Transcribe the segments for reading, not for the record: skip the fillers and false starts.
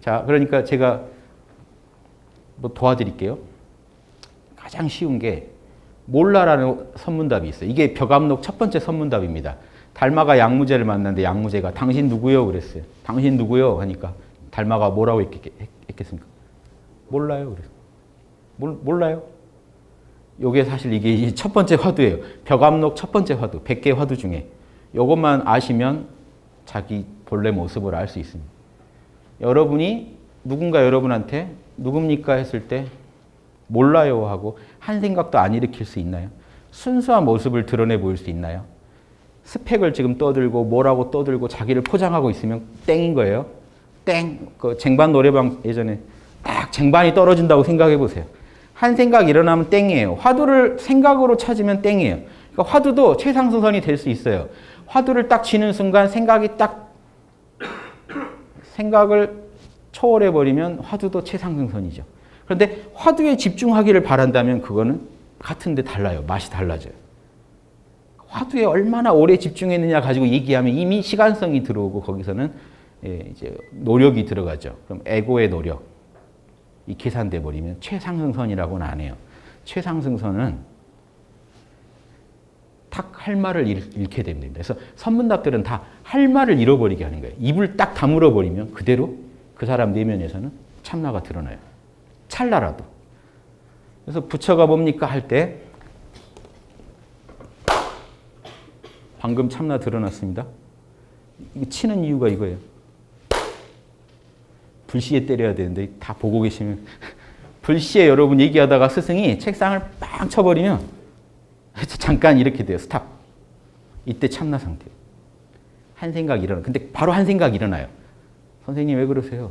자, 그러니까 제가 뭐 도와드릴게요. 가장 쉬운 게 몰라라는 선문답이 있어요. 이게 벽암록 첫 번째 선문답입니다. 달마가 양무제를 만났는데 양무제가 당신 누구요? 그랬어요. 당신 누구요? 하니까 달마가 뭐라고 했겠습니까? 몰라요. 그래서 몰라요. 요게 사실 이게 첫 번째 화두예요. 벽암록 첫 번째 화두, 100개 화두 중에 요것만 아시면 자기 본래 모습을 알 수 있습니다. 여러분이 누군가 여러분한테 누굽니까 했을 때 몰라요 하고 한 생각도 안 일으킬 수 있나요? 순수한 모습을 드러내 보일 수 있나요? 스펙을 지금 떠들고 뭐라고 떠들고 자기를 포장하고 있으면 땡인 거예요. 땡. 그 쟁반 노래방 예전에 딱 쟁반이 떨어진다고 생각해 보세요. 한 생각 일어나면 땡이에요. 화두를 생각으로 찾으면 땡이에요. 그러니까 화두도 최상승선이 될 수 있어요. 화두를 딱 쥐는 순간 생각을 초월해 버리면 화두도 최상승선이죠. 그런데 화두에 집중하기를 바란다면 그거는 같은데 달라요. 맛이 달라져요. 화두에 얼마나 오래 집중했느냐 가지고 얘기하면 이미 시간성이 들어오고 거기서는 이제 노력이 들어가죠. 그럼 에고의 노력, 이 계산돼 버리면 최상승선이라고는 안 해요. 최상승선은 탁 할 말을 잃게 됩니다. 그래서 선문답들은 다 할 말을 잃어버리게 하는 거예요. 입을 딱 다물어 버리면 그대로 그 사람 내면에서는 참나가 드러나요. 찰나라도. 그래서 부처가 뭡니까 할 때 방금 참나 드러났습니다. 치는 이유가 이거예요. 불시에 때려야 되는데 다 보고 계시면 불시에 여러분 얘기하다가 스승이 책상을 빵 쳐버리면 잠깐 이렇게 돼요. 스탑. 이때 참나 상태예요. 한 생각 일어나. 근데 바로 한 생각 일어나요. 선생님 왜 그러세요?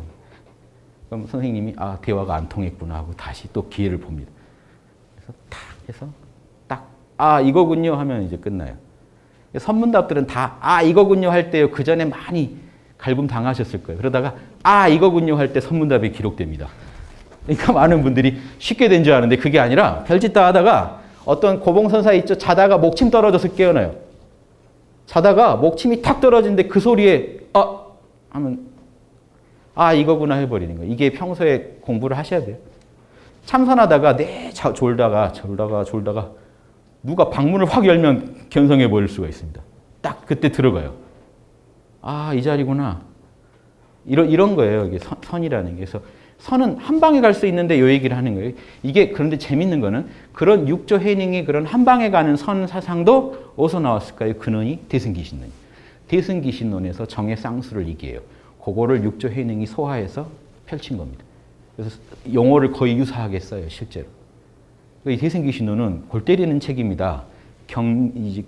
그럼 선생님이 대화가 안 통했구나 하고 다시 또 기회를 봅니다. 그래서 탁 해서 딱 이거군요 하면 이제 끝나요. 선문답들은 다 이거군요 할 때요. 그 전에 많이 갈굼 당하셨을 거예요. 그러다가 이거군요 할 때 선문답이 기록됩니다. 그러니까 많은 분들이 쉽게 된 줄 아는데 그게 아니라 별짓 다 하다가 어떤 고봉선사 있죠. 자다가 목침 떨어져서 깨어나요. 자다가 목침이 탁 떨어지는데 그 소리에 하면 이거구나 해버리는 거예요. 이게 평소에 공부를 하셔야 돼요. 참선하다가 졸다가 누가 방문을 확 열면 견성해 버릴 수가 있습니다. 딱 그때 들어가요. 이 자리구나. 이런 거예요. 이게 선이라는 게. 그래서 선은 한 방에 갈 수 있는데 요 얘기를 하는 거예요. 이게 그런데 재밌는 거는 그런 육조 해능이 그런 한 방에 가는 선 사상도 어디서 나왔을까요? 근원이 대승기신론. 대승기신론에서 정의 쌍수를 얘기해요. 그거를 육조 해능이 소화해서 펼친 겁니다. 그래서 용어를 거의 유사하게 써요. 실제로. 이 대승기신론은 골 때리는 책입니다.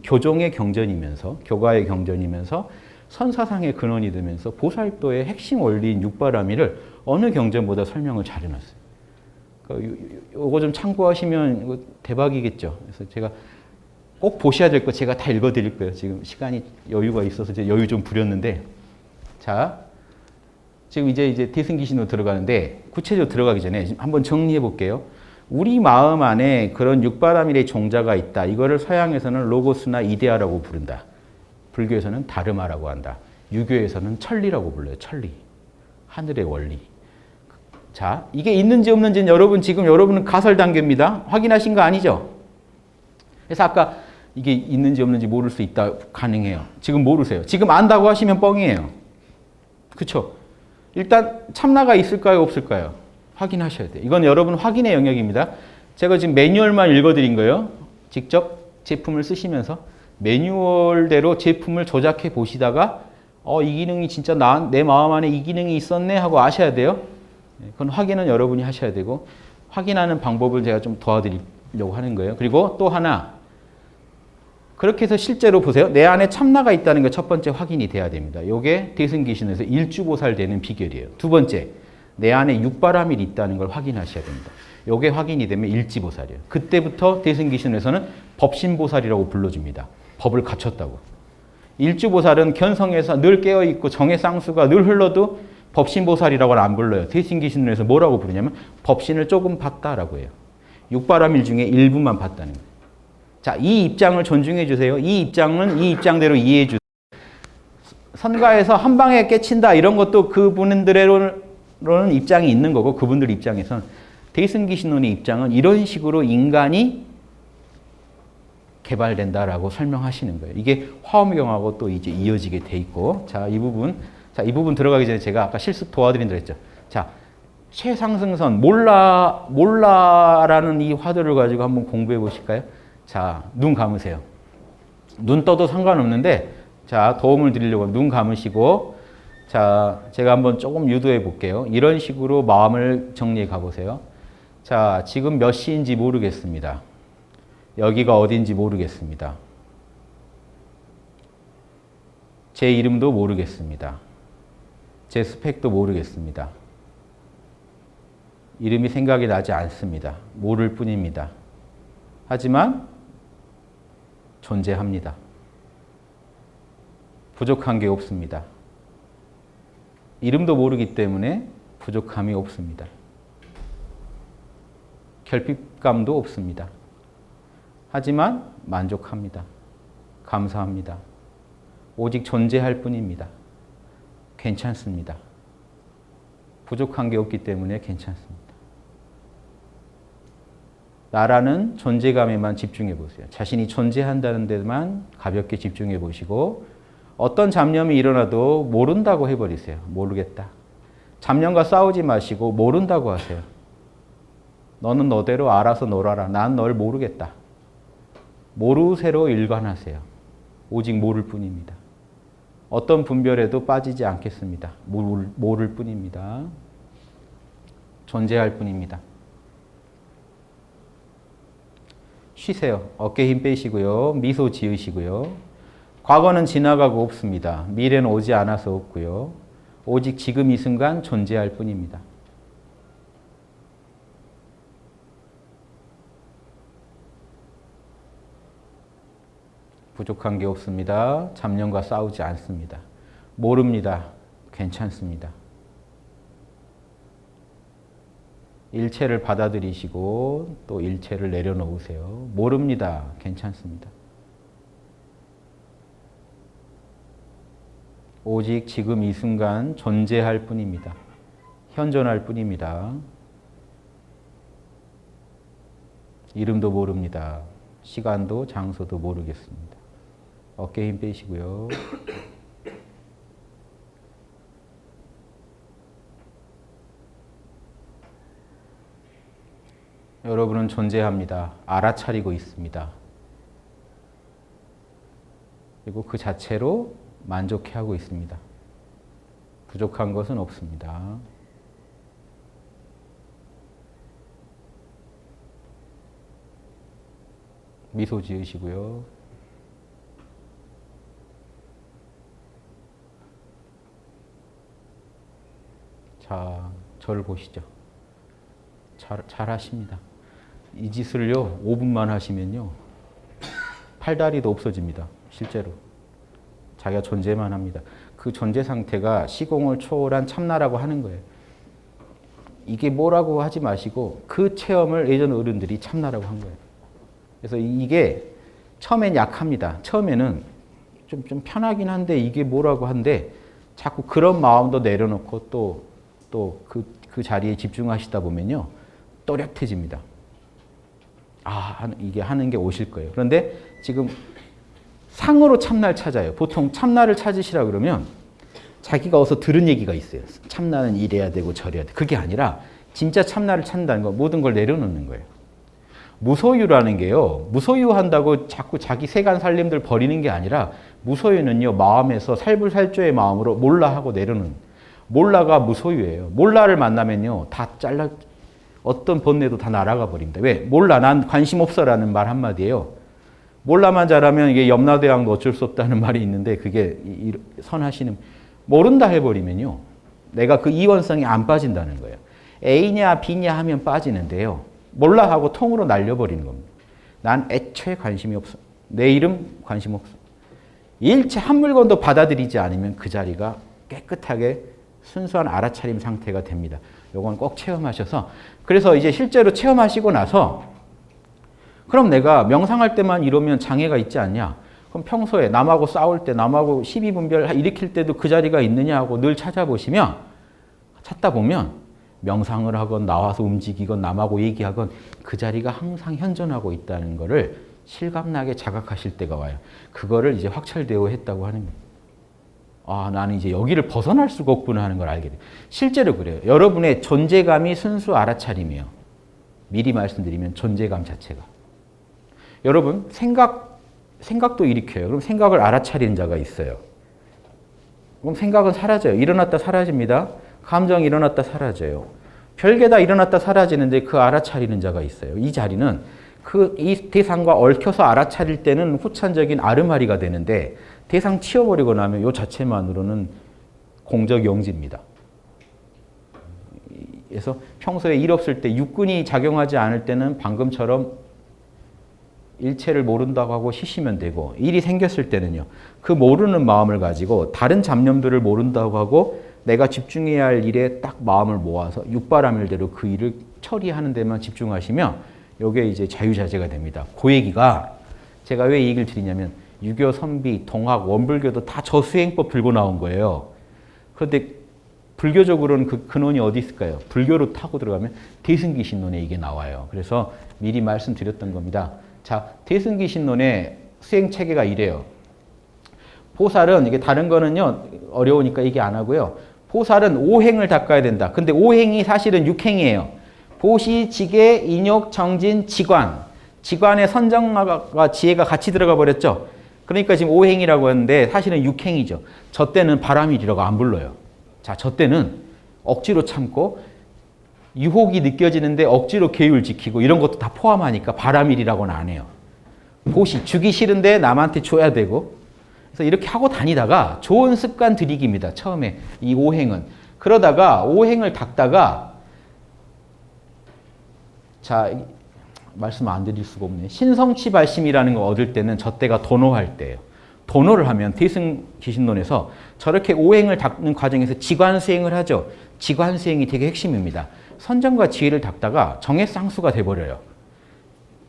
교종의 경전이면서 교가의 경전이면서 선사상의 근원이 되면서 보살도의 핵심 원리인 육바라밀을 어느 경전보다 설명을 잘 해놨어요. 이거 좀 참고하시면 이거 대박이겠죠. 그래서 제가 꼭 보셔야 될 거 제가 다 읽어드릴 거예요. 지금 시간이 여유가 있어서 이제 여유 좀 부렸는데, 자 지금 이제 대승기신으로 들어가는데 구체적으로 들어가기 전에 한번 정리해 볼게요. 우리 마음 안에 그런 육바라밀의 종자가 있다. 이거를 서양에서는 로고스나 이데아라고 부른다. 불교에서는 다르마라고 한다. 유교에서는 천리라고 불러요. 천리. 하늘의 원리. 자, 이게 있는지 없는지는 여러분은 가설 단계입니다. 확인하신 거 아니죠? 그래서 아까 이게 있는지 없는지 모를 수 있다. 가능해요. 지금 모르세요. 지금 안다고 하시면 뻥이에요. 그렇죠? 일단 참나가 있을까요? 없을까요? 확인하셔야 돼요. 이건 여러분 확인의 영역입니다. 제가 지금 매뉴얼만 읽어드린 거예요. 직접 제품을 쓰시면서 매뉴얼대로 제품을 조작해 보시다가 이 기능이 진짜 내 마음 안에 이 기능이 있었네 하고 아셔야 돼요. 그건 확인은 여러분이 하셔야 되고 확인하는 방법을 제가 좀 도와드리려고 하는 거예요. 그리고 또 하나 그렇게 해서 실제로 보세요. 내 안에 참나가 있다는 게 첫 번째 확인이 돼야 됩니다. 이게 대승기신에서 일주보살 되는 비결이에요. 두 번째, 내 안에 육바라밀이 있다는 걸 확인하셔야 됩니다. 이게 확인이 되면 일지보살이에요. 그때부터 대승기신에서는 법신보살이라고 불러줍니다. 법을 갖췄다고. 일주보살은 견성에서 늘 깨어있고 정의 쌍수가 늘 흘러도 법신보살이라고는 안 불러요. 대승기신론에서 뭐라고 부르냐면 법신을 조금 봤다라고 해요. 육바라밀 중에 일부만 봤다는 거예요. 자, 이 입장을 존중해 주세요. 이 입장은 이 입장대로 이해해 주세요. 선가에서 한 방에 깨친다 이런 것도 그분들의 입장이 있는 거고 그분들 입장에선 데이슨기 신론의 입장은 이런 식으로 인간이 개발된다라고 설명하시는 거예요. 이게 화엄경하고 또 이제 이어지게 돼 있고 이 부분 들어가기 전에 제가 아까 실습 도와드린다 했죠. 자, 최상승선 몰라라는 이 화두를 가지고 한번 공부해 보실까요? 자, 눈 감으세요. 눈 떠도 상관없는데 자, 도움을 드리려고 눈 감으시고 자, 제가 한번 조금 유도해 볼게요. 이런 식으로 마음을 정리해 가보세요. 자, 지금 몇 시인지 모르겠습니다. 여기가 어딘지 모르겠습니다. 제 이름도 모르겠습니다. 제 스펙도 모르겠습니다. 이름이 생각이 나지 않습니다. 모를 뿐입니다. 하지만 존재합니다. 부족한 게 없습니다. 이름도 모르기 때문에 부족함이 없습니다. 결핍감도 없습니다. 하지만 만족합니다. 감사합니다. 오직 존재할 뿐입니다. 괜찮습니다. 부족한 게 없기 때문에 괜찮습니다. 나라는 존재감에만 집중해 보세요. 자신이 존재한다는 데만 가볍게 집중해 보시고 어떤 잡념이 일어나도 모른다고 해버리세요. 모르겠다. 잡념과 싸우지 마시고 모른다고 하세요. 너는 너대로 알아서 놀아라. 난 널 모르겠다. 모르쇠로 일관하세요. 오직 모를 뿐입니다. 어떤 분별에도 빠지지 않겠습니다. 모를 뿐입니다. 존재할 뿐입니다. 쉬세요. 어깨 힘 빼시고요. 미소 지으시고요. 과거는 지나가고 없습니다. 미래는 오지 않아서 없고요. 오직 지금 이 순간 존재할 뿐입니다. 부족한 게 없습니다. 잡념과 싸우지 않습니다. 모릅니다. 괜찮습니다. 일체를 받아들이시고 또 일체를 내려놓으세요. 모릅니다. 괜찮습니다. 오직 지금 이 순간 존재할 뿐입니다. 현존할 뿐입니다. 이름도 모릅니다. 시간도 장소도 모르겠습니다. 어깨 힘 빼시고요. 여러분은 존재합니다. 알아차리고 있습니다. 그리고 그 자체로 만족해하고 있습니다. 부족한 것은 없습니다. 미소 지으시고요. 자, 저를 보시죠. 잘 하십니다. 이 짓을요, 5분만 하시면요, 팔다리도 없어집니다. 실제로. 자기가 존재만 합니다. 그 존재 상태가 시공을 초월한 참나라고 하는 거예요. 이게 뭐라고 하지 마시고 그 체험을 예전 어른들이 참나라고 한 거예요. 그래서 이게 처음엔 약합니다. 처음에는 좀 편하긴 한데 이게 뭐라고 한데 자꾸 그런 마음도 내려놓고 또 그 자리에 집중하시다 보면요. 또렷해집니다. 이게 하는 게 오실 거예요. 그런데 지금 상으로 참나를 찾아요. 보통 참나를 찾으시라 그러면 자기가 어디서 들은 얘기가 있어요. 참나는 이래야 되고 저래야 돼. 그게 아니라 진짜 참나를 찾는다는 거, 모든 걸 내려놓는 거예요. 무소유라는 게요. 무소유한다고 자꾸 자기 세간 살림들 버리는 게 아니라 무소유는요. 마음에서 살불살조의 마음으로 몰라하고 내려놓는, 몰라가 무소유예요. 몰라를 만나면요. 다 어떤 번뇌도 다 날아가 버립니다. 왜? 몰라, 난 관심 없어라는 말 한마디예요. 몰라만 잘하면 이게 염라대왕도 어쩔 수 없다는 말이 있는데 그게 선하시는, 모른다 해버리면요. 내가 그 이원성이 안 빠진다는 거예요. A냐 B냐 하면 빠지는데요. 몰라 하고 통으로 날려버리는 겁니다. 난 애초에 관심이 없어. 내 이름 관심 없어. 일체 한 물건도 받아들이지 않으면 그 자리가 깨끗하게 순수한 알아차림 상태가 됩니다. 요건 꼭 체험하셔서, 그래서 이제 실제로 체험하시고 나서 그럼 내가 명상할 때만 이러면 장애가 있지 않냐? 그럼 평소에 남하고 싸울 때, 남하고 시비 분별 일으킬 때도 그 자리가 있느냐 하고 늘 찾아보시면 찾다 보면 명상을 하건 나와서 움직이건 남하고 얘기하건 그 자리가 항상 현존하고 있다는 거를 실감나게 자각하실 때가 와요. 그거를 이제 확철대오 했다고 하는 거예요. 아, 나는 이제 여기를 벗어날 수가 없구나 하는 걸 알게 돼요. 실제로 그래요. 여러분의 존재감이 순수 알아차림이에요. 미리 말씀드리면 존재감 자체가. 여러분 생각도 일으켜요. 그럼 생각을 알아차리는 자가 있어요. 그럼 생각은 사라져요. 일어났다 사라집니다. 감정이 일어났다 사라져요. 별게 다 일어났다 사라지는데 그 알아차리는 자가 있어요. 이 자리는 이 대상과 얽혀서 알아차릴 때는 후천적인 아르마리가 되는데 대상 치워버리고 나면 이 자체만으로는 공적 영지입니다. 그래서 평소에 일 없을 때 육근이 작용하지 않을 때는 방금처럼 일체를 모른다고 하고 쉬시면 되고, 일이 생겼을 때는요, 그 모르는 마음을 가지고 다른 잡념들을 모른다고 하고 내가 집중해야 할 일에 딱 마음을 모아서 육바라밀대로 그 일을 처리하는 데만 집중하시면 이게 이제 자유자재가 됩니다. 그 얘기가 제가 왜 이 얘기를 드리냐면 유교, 선비, 동학, 원불교도 다 저 수행법 들고 나온 거예요. 그런데 불교적으로는 그 근원이 어디 있을까요? 불교로 타고 들어가면 대승기신론에 이게 나와요. 그래서 미리 말씀드렸던 겁니다. 자, 대승기신론의 수행 체계가 이래요. 보살은, 이게 다른 거는요, 어려우니까 얘기 안 하고요. 보살은 오행을 닦아야 된다. 근데 오행이 사실은 육행이에요. 보시, 지계, 인욕, 정진, 지관. 지관에 선정과 지혜가 같이 들어가 버렸죠. 그러니까 지금 오행이라고 하는데 사실은 육행이죠. 저 때는 바람일이라고 안 불러요. 자, 저 때는 억지로 참고 유혹이 느껴지는데 억지로 계율 지키고 이런 것도 다 포함하니까 바람일이라고는 안 해요. 보시, 주기 싫은데 남한테 줘야 되고, 그래서 이렇게 하고 다니다가 좋은 습관 들이기입니다. 처음에 이 오행은. 그러다가 오행을 닦다가, 자, 말씀 안 드릴 수가 없네. 신성치 발심이라는 거 얻을 때는 저 때가 도노할 때예요. 도노를 하면 대승기신론에서 저렇게 오행을 닦는 과정에서 지관수행을 하죠. 지관수행이 되게 핵심입니다. 선정과 지혜를 닦다가 정해쌍수가 돼버려요.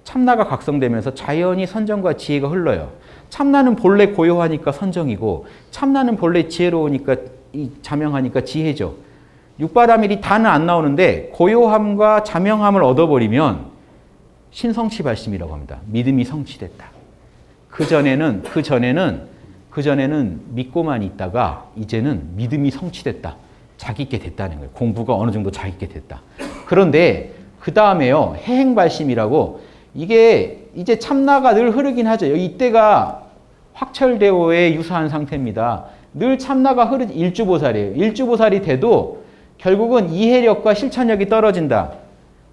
참나가 각성되면서 자연히 선정과 지혜가 흘러요. 참나는 본래 고요하니까 선정이고, 참나는 본래 지혜로우니까 자명하니까 지혜죠. 육바라밀이 다는 안 나오는데 고요함과 자명함을 얻어버리면 신성치 발심이라고 합니다. 믿음이 성취됐다. 그 전에는 믿고만 있다가 이제는 믿음이 성취됐다. 자기 있게 됐다는 거예요. 공부가 어느 정도 자기 있게 됐다. 그런데 그 다음에요, 해행발심이라고, 이게 이제 참나가 늘 흐르긴 하죠. 이때가 확철대오에 유사한 상태입니다. 늘 참나가 흐르지, 일주보살이에요. 일주보살이 돼도 결국은 이해력과 실천력이 떨어진다.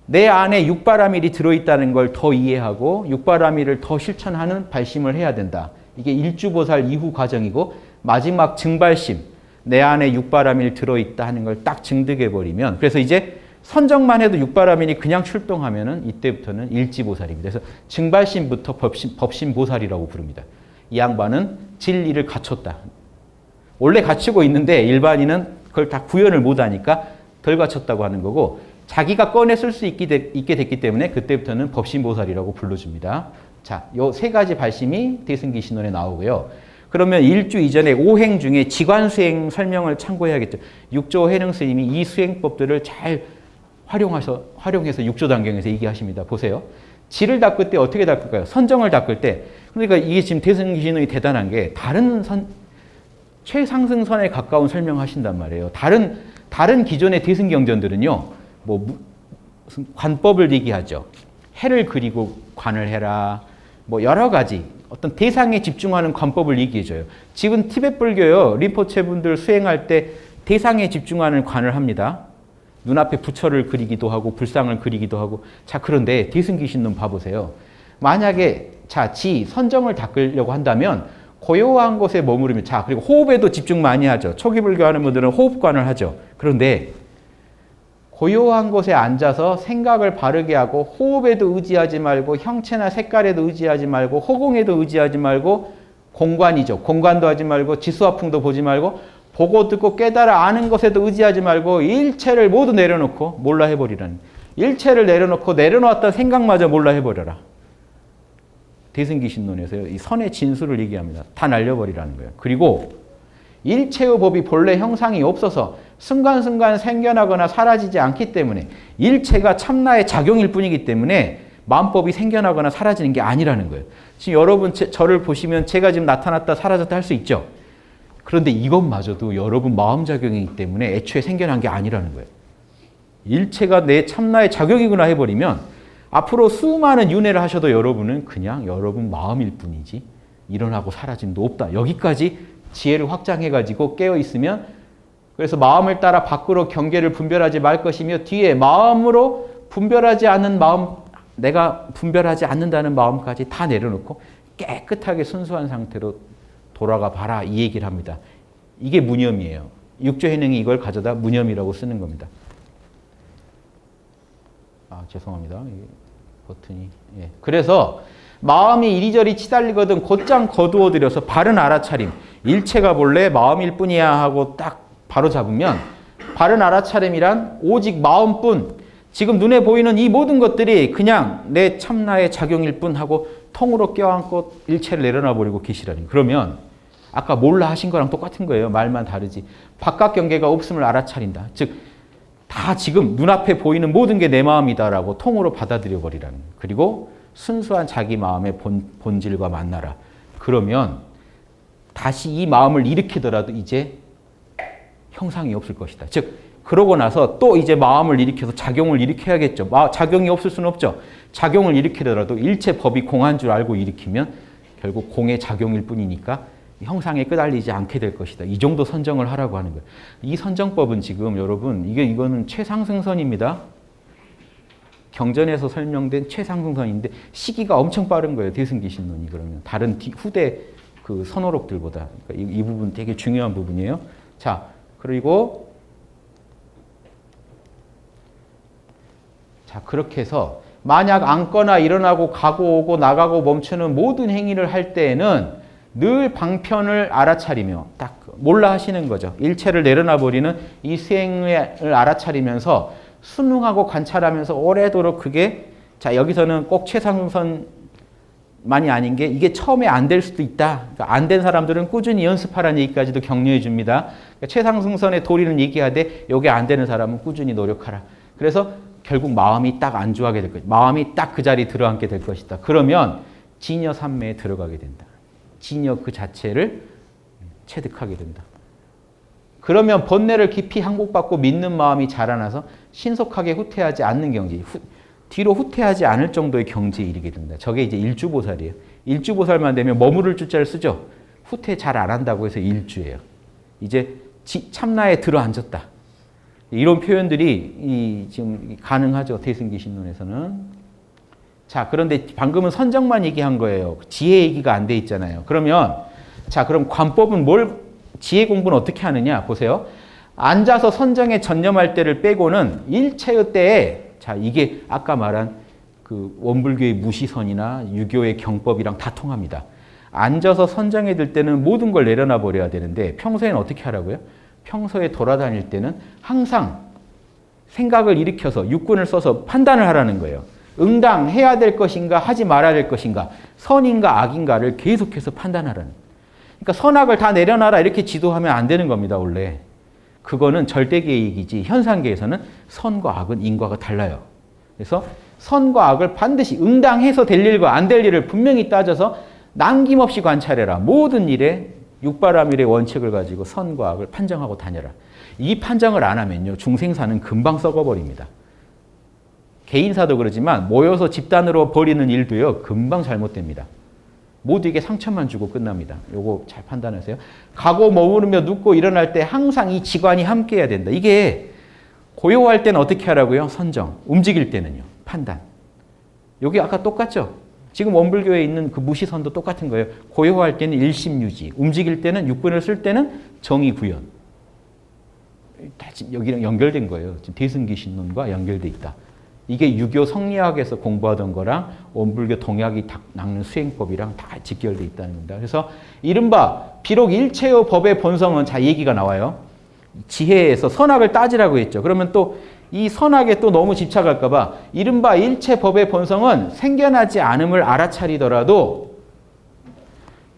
내 안에 육바라밀이 들어있다는 걸 더 이해하고 육바라밀을 더 실천하는 발심을 해야 된다. 이게 일주보살 이후 과정이고, 마지막 증발심, 내 안에 육바라밀 들어있다 하는 걸 딱 증득해버리면, 그래서 이제 선정만 해도 육바라밀이 그냥 출동하면은 이때부터는 일지보살입니다. 그래서 증발심부터 법신보살이라고 부릅니다. 이 양반은 진리를 갖췄다. 원래 갖추고 있는데 일반인은 그걸 다 구현을 못하니까 덜 갖췄다고 하는 거고, 자기가 꺼내 쓸 수 있게 됐기 때문에 그때부터는 법신보살이라고 불러줍니다. 자, 요 세 가지 발심이 대승기신론에 나오고요. 그러면 일주 이전에 오행 중에 지관수행 설명을 참고해야겠죠. 육조 해능 스님이 이 수행법들을 잘 활용해서 육조 단경에서 얘기하십니다. 보세요. 지를 닦을 때 어떻게 닦을까요? 선정을 닦을 때. 그러니까 이게 지금 대승기신론이 대단한 게 다른 최상승선에 가까운 설명하신단 말이에요. 다른 기존의 대승경전들은요, 무슨 관법을 얘기하죠. 해를 그리고 관을 해라. 여러 가지 어떤 대상에 집중하는 관법을 얘기해줘요. 지금 티베트 불교요, 린포체 분들 수행할 때 대상에 집중하는 관을 합니다. 눈앞에 부처를 그리기도 하고 불상을 그리기도 하고. 자, 그런데 대승기신론 봐보세요. 만약에 선정을 닦으려고 한다면 고요한 곳에 머무르면, 그리고 호흡에도 집중 많이 하죠. 초기 불교 하는 분들은 호흡관을 하죠. 그런데 고요한 곳에 앉아서 생각을 바르게 하고, 호흡에도 의지하지 말고, 형체나 색깔에도 의지하지 말고, 허공에도 의지하지 말고, 공관이죠. 공관도 하지 말고, 지수화풍도 보지 말고, 보고 듣고 깨달아 아는 것에도 의지하지 말고, 일체를 모두 내려놓고 몰라 해버리라는. 일체를 내려놓고 내려놓았던 생각마저 몰라 해버려라. 대승기신론에서 이 선의 진수를 얘기합니다. 다 날려버리라는 거예요. 그리고 일체의 법이 본래 형상이 없어서 순간순간 생겨나거나 사라지지 않기 때문에 일체가 참나의 작용일 뿐이기 때문에 마음법이 생겨나거나 사라지는 게 아니라는 거예요. 지금 여러분 저를 보시면 제가 지금 나타났다 사라졌다 할 수 있죠. 그런데 이것마저도 여러분 마음작용이기 때문에 애초에 생겨난 게 아니라는 거예요. 일체가 내 참나의 작용이구나 해버리면 앞으로 수많은 윤회를 하셔도 여러분은 그냥 여러분 마음일 뿐이지 일어나고 사라짐도 없다. 여기까지 지혜를 확장해가지고 깨어있으면 그래서 마음을 따라 밖으로 경계를 분별하지 말 것이며 뒤에 마음으로 분별하지 않는 마음 내가 분별하지 않는다는 마음까지 다 내려놓고 깨끗하게 순수한 상태로 돌아가 봐라 이 얘기를 합니다. 이게 무념이에요. 육조현행이 이걸 가져다 무념이라고 쓰는 겁니다. 죄송합니다. 버튼이. 예. 그래서 마음이 이리저리 치달리거든 곧장 거두어들여서 바른 알아차림. 일체가 본래 마음일 뿐이야 하고 딱 바로 잡으면 바른 알아차림이란 오직 마음뿐 지금 눈에 보이는 이 모든 것들이 그냥 내 참나의 작용일 뿐 하고 통으로 껴안고 일체를 내려놔 버리고 계시라는 거예요. 그러면 아까 몰라 하신 거랑 똑같은 거예요. 말만 다르지. 바깥 경계가 없음을 알아차린다. 즉 다 지금 눈앞에 보이는 모든 게 내 마음이다라고 통으로 받아들여 버리라는 거예요. 그리고 순수한 자기 마음의 본질과 만나라. 그러면 다시 이 마음을 일으키더라도 이제 형상이 없을 것이다. 즉 그러고 나서 또 이제 마음을 일으켜서 작용을 일으켜야겠죠. 작용이 없을 수는 없죠. 작용을 일으키더라도 일체 법이 공한 줄 알고 일으키면 결국 공의 작용일 뿐이니까 형상에 끄달리지 않게 될 것이다. 이 정도 선정을 하라고 하는 거예요. 이 선정법은 지금 여러분 이거는 최상승선입니다. 경전에서 설명된 최상승선인데 시기가 엄청 빠른 거예요. 대승기신론이 그러면 다른 후대 그 선호록들보다 그러니까 이 부분 되게 중요한 부분이에요. 자 그리고 자 그렇게 해서 만약 앉거나 일어나고 가고 오고 나가고 멈추는 모든 행위를 할 때에는 늘 방편을 알아차리며 딱 몰라 하시는 거죠. 일체를 내려놔 버리는 이 수행을 알아차리면서 순응하고 관찰하면서 오래도록 그게 자 여기서는 꼭 최상승선만이 아닌 게 이게 처음에 안 될 수도 있다. 그러니까 안 된 사람들은 꾸준히 연습하라는 얘기까지도 격려해 줍니다. 그러니까 최상승선의 도리는 얘기하되 여기 안 되는 사람은 꾸준히 노력하라. 그래서 결국 마음이 딱 안주하게 될 것이다. 마음이 딱 그 자리에 들어앉게 될 것이다. 그러면 진여 삼매에 들어가게 된다. 진여 그 자체를 체득하게 된다. 그러면 번뇌를 깊이 항복받고 믿는 마음이 자라나서 신속하게 후퇴하지 않는 경지, 뒤로 후퇴하지 않을 정도의 경지에 이르게 된다. 저게 이제 일주보살이에요. 일주보살만 되면 머무를 주자를 쓰죠. 후퇴 잘 안 한다고 해서 일주예요. 이제 참나에 들어앉았다. 이런 표현들이 지금 가능하죠. 대승기신론에서는. 자, 그런데 방금은 선정만 얘기한 거예요. 지혜 얘기가 안 돼 있잖아요. 그러면 자, 그럼 관법은 지혜 공부는 어떻게 하느냐? 보세요. 앉아서 선정에 전념할 때를 빼고는 일체의 때에 자, 이게 아까 말한 그 원불교의 무시선이나 유교의 경법이랑 다 통합니다. 앉아서 선정에 들 때는 모든 걸 내려놔 버려야 되는데 평소에는 어떻게 하라고요? 평소에 돌아다닐 때는 항상 생각을 일으켜서 육군을 써서 판단을 하라는 거예요. 응당 해야 될 것인가 하지 말아야 될 것인가 선인가 악인가를 계속해서 판단하라는 그러니까 선악을 다 내려놔라 이렇게 지도하면 안 되는 겁니다. 원래 그거는 절대계의 얘기지 현상계에서는 선과 악은 인과가 달라요. 그래서 선과 악을 반드시 응당해서 될 일과 안 될 일을 분명히 따져서 남김없이 관찰해라. 모든 일에 육바라밀의 원칙을 가지고 선과 악을 판정하고 다녀라. 이 판정을 안 하면요 중생사는 금방 썩어버립니다. 개인사도 그러지만 모여서 집단으로 벌이는 일도요 금방 잘못됩니다. 모두에게 상처만 주고 끝납니다. 요거 잘 판단하세요. 가고 머무르며 눕고 일어날 때 항상 이 지관이 함께 해야 된다. 이게 고요할 때는 어떻게 하라고요? 선정. 움직일 때는요 판단. 요게 아까 똑같죠? 지금 원불교에 있는 그 무시선도 똑같은 거예요. 고요할 때는 일심유지, 움직일 때는 육군을 쓸 때는 정의구현. 다 지금 여기랑 연결된 거예요. 지금 대승기신론과 연결돼 있다. 이게 유교 성리학에서 공부하던 거랑 원불교 동약이 닦는 수행법이랑 다 직결돼 있다는 겁니다. 그래서 이른바 비록 일체의 법의 본성은 자 얘기가 나와요. 지혜에서 선악을 따지라고 했죠. 그러면 또 이 선악에 또 너무 집착할까 봐 이른바 일체 법의 본성은 생겨나지 않음을 알아차리더라도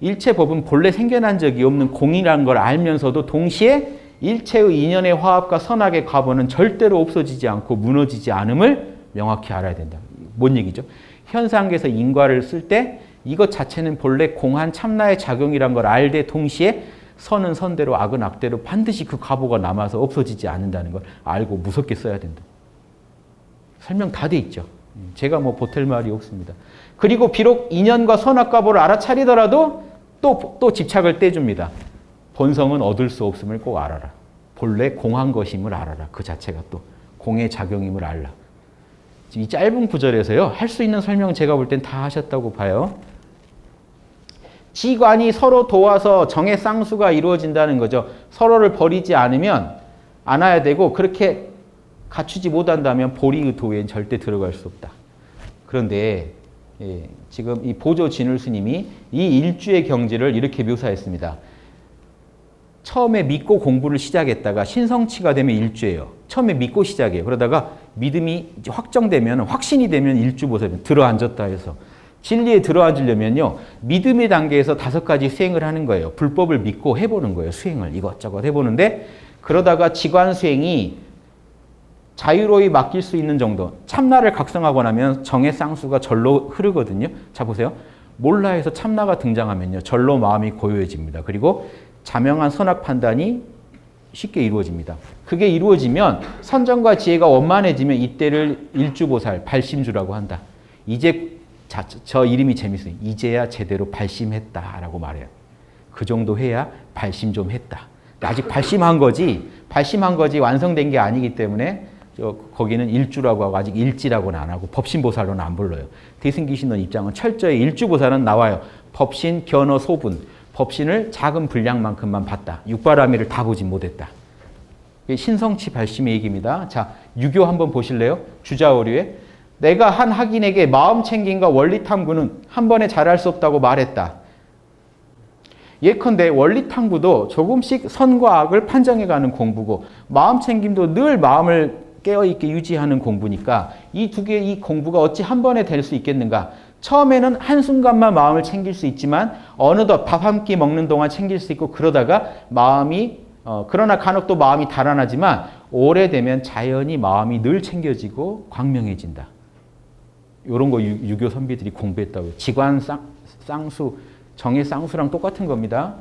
일체 법은 본래 생겨난 적이 없는 공이라는 걸 알면서도 동시에 일체의 인연의 화합과 선악의 과보는 절대로 없어지지 않고 무너지지 않음을 명확히 알아야 된다. 뭔 얘기죠? 현상계에서 인과를 쓸 때 이것 자체는 본래 공한 참나의 작용이란 걸 알되 동시에 선은 선대로 악은 악대로 반드시 그 과보가 남아서 없어지지 않는다는 걸 알고 무섭게 써야 된다. 설명 다 돼 있죠. 제가 뭐 보탤 말이 없습니다. 그리고 비록 인연과 선악 과보를 알아차리더라도 또 집착을 떼줍니다. 본성은 얻을 수 없음을 꼭 알아라. 본래 공한 것임을 알아라. 그 자체가 또 공의 작용임을 알라. 이 짧은 구절에서요. 할 수 있는 설명 제가 볼 땐 다 하셨다고 봐요. 지관이 서로 도와서 정의 쌍수가 이루어진다는 거죠. 서로를 버리지 않아야 되고 그렇게 갖추지 못한다면 보리의 도에는 절대 들어갈 수 없다. 그런데 지금 이 보조 진울 스님이 이 일주의 경지를 이렇게 묘사했습니다. 처음에 믿고 공부를 시작했다가 신성치가 되면 일주예요. 처음에 믿고 시작해요. 그러다가 믿음이 이제 확정되면 확신이 되면 일주보살이 들어앉았다 해서 진리에 들어앉으려면요. 믿음의 단계에서 5가지 수행을 하는 거예요. 불법을 믿고 해보는 거예요. 수행을 이것저것 해보는데 그러다가 지관 수행이 자유로이 맡길 수 있는 정도 참나를 각성하고 나면 정의 쌍수가 절로 흐르거든요. 자 보세요. 몰라해서 참나가 등장하면요. 절로 마음이 고요해집니다. 그리고 자명한 선악 판단이 쉽게 이루어집니다. 그게 이루어지면 선정과 지혜가 원만해지면 이때를 일주보살, 발심주라고 한다. 이제 저 이름이 재밌어요. 이제야 제대로 발심했다라고 말해요. 그 정도 해야 발심 좀 했다. 아직 발심한 거지 완성된 게 아니기 때문에 거기는 일주라고 하고 아직 일지라고는 안 하고 법신보살로는 안 불러요. 대승기신론 입장은 철저히 일주보살은 나와요. 법신, 견어, 소분. 법신을 작은 분량만큼만 봤다. 육바라밀을 다 보지 못했다. 신성치 발심의 얘기입니다. 자, 유교 한번 보실래요? 주자오류에 내가 한 학인에게 마음 챙김과 원리 탐구는 한 번에 잘할 수 없다고 말했다. 예컨대 원리 탐구도 조금씩 선과 악을 판정해가는 공부고 마음 챙김도 늘 마음을 깨어있게 유지하는 공부니까 이 두 개의 이 공부가 어찌 한 번에 될 수 있겠는가? 처음에는 한순간만 마음을 챙길 수 있지만 어느덧 밥 한 끼 먹는 동안 챙길 수 있고 그러다가 마음이 그러나 간혹 또 마음이 달아나지만 오래되면 자연히 마음이 늘 챙겨지고 광명해진다. 이런 거 유교 선비들이 공부했다고요. 지관 쌍수, 정의 쌍수랑 똑같은 겁니다.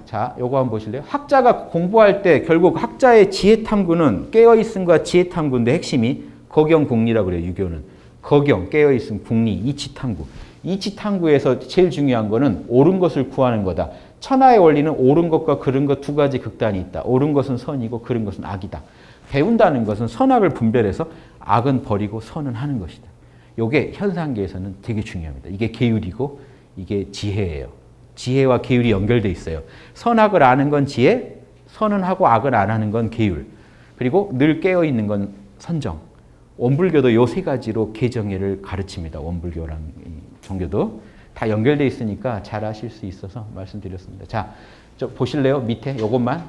자, 요거 한번 보실래요? 학자가 공부할 때 결국 학자의 지혜 탐구는 깨어있음과 지혜 탐구인데 핵심이 거경국리라고 그래요. 유교는. 거경, 깨어있음, 국리, 이치탐구. 이치탐구에서 제일 중요한 거는 옳은 것을 구하는 거다. 천하의 원리는 옳은 것과 그른 것 2가지 극단이 있다. 옳은 것은 선이고 그른 것은 악이다. 배운다는 것은 선악을 분별해서 악은 버리고 선은 하는 것이다. 이게 현상계에서는 되게 중요합니다. 이게 계율이고 이게 지혜예요. 지혜와 계율이 연결돼 있어요. 선악을 아는 건 지혜, 선은 하고 악을 안 하는 건 계율. 그리고 늘 깨어있는 건 선정. 원불교도 이 3가지로 개정예를 가르칩니다. 원불교랑 종교도 다 연결돼 있으니까 잘 아실 수 있어서 말씀드렸습니다. 자, 저 보실래요? 밑에 요것만.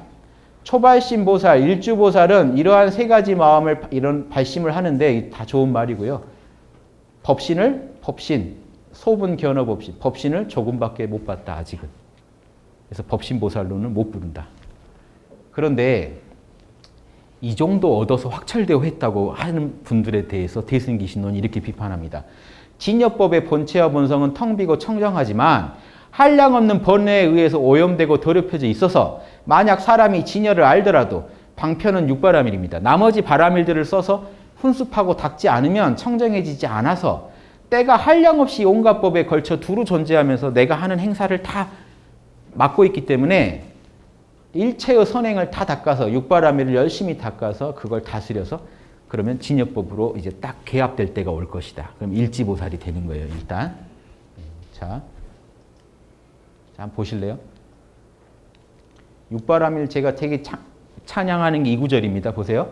초발심 보살, 일주보살은 이러한 3가지 마음을 이런 발심을 하는데 다 좋은 말이고요. 법신, 소분 견어 법신, 법신을 조금밖에 못 봤다 아직은. 그래서 법신보살로는 못 부른다. 그런데 이 정도 얻어서 확철되어 했다고 하는 분들에 대해서 대승기신론이 이렇게 비판합니다. 진여법의 본체와 본성은 텅 비고 청정하지만 한량없는 번뇌에 의해서 오염되고 더럽혀져 있어서 만약 사람이 진여를 알더라도 방편은 육바라밀입니다. 나머지 바라밀들을 써서 훈습하고 닦지 않으면 청정해지지 않아서 때가 한량없이 온갖 법에 걸쳐 두루 존재하면서 내가 하는 행사를 다 맡고 있기 때문에 일체의 선행을 다 닦아서 육바라밀을 열심히 닦아서 그걸 다스려서 그러면 진여법으로 이제 딱 개합될 때가 올 것이다. 그럼 일지보살이 되는 거예요. 일단 자 한번 보실래요? 육바라밀 제가 되게 찬양하는 게 이 구절입니다. 보세요.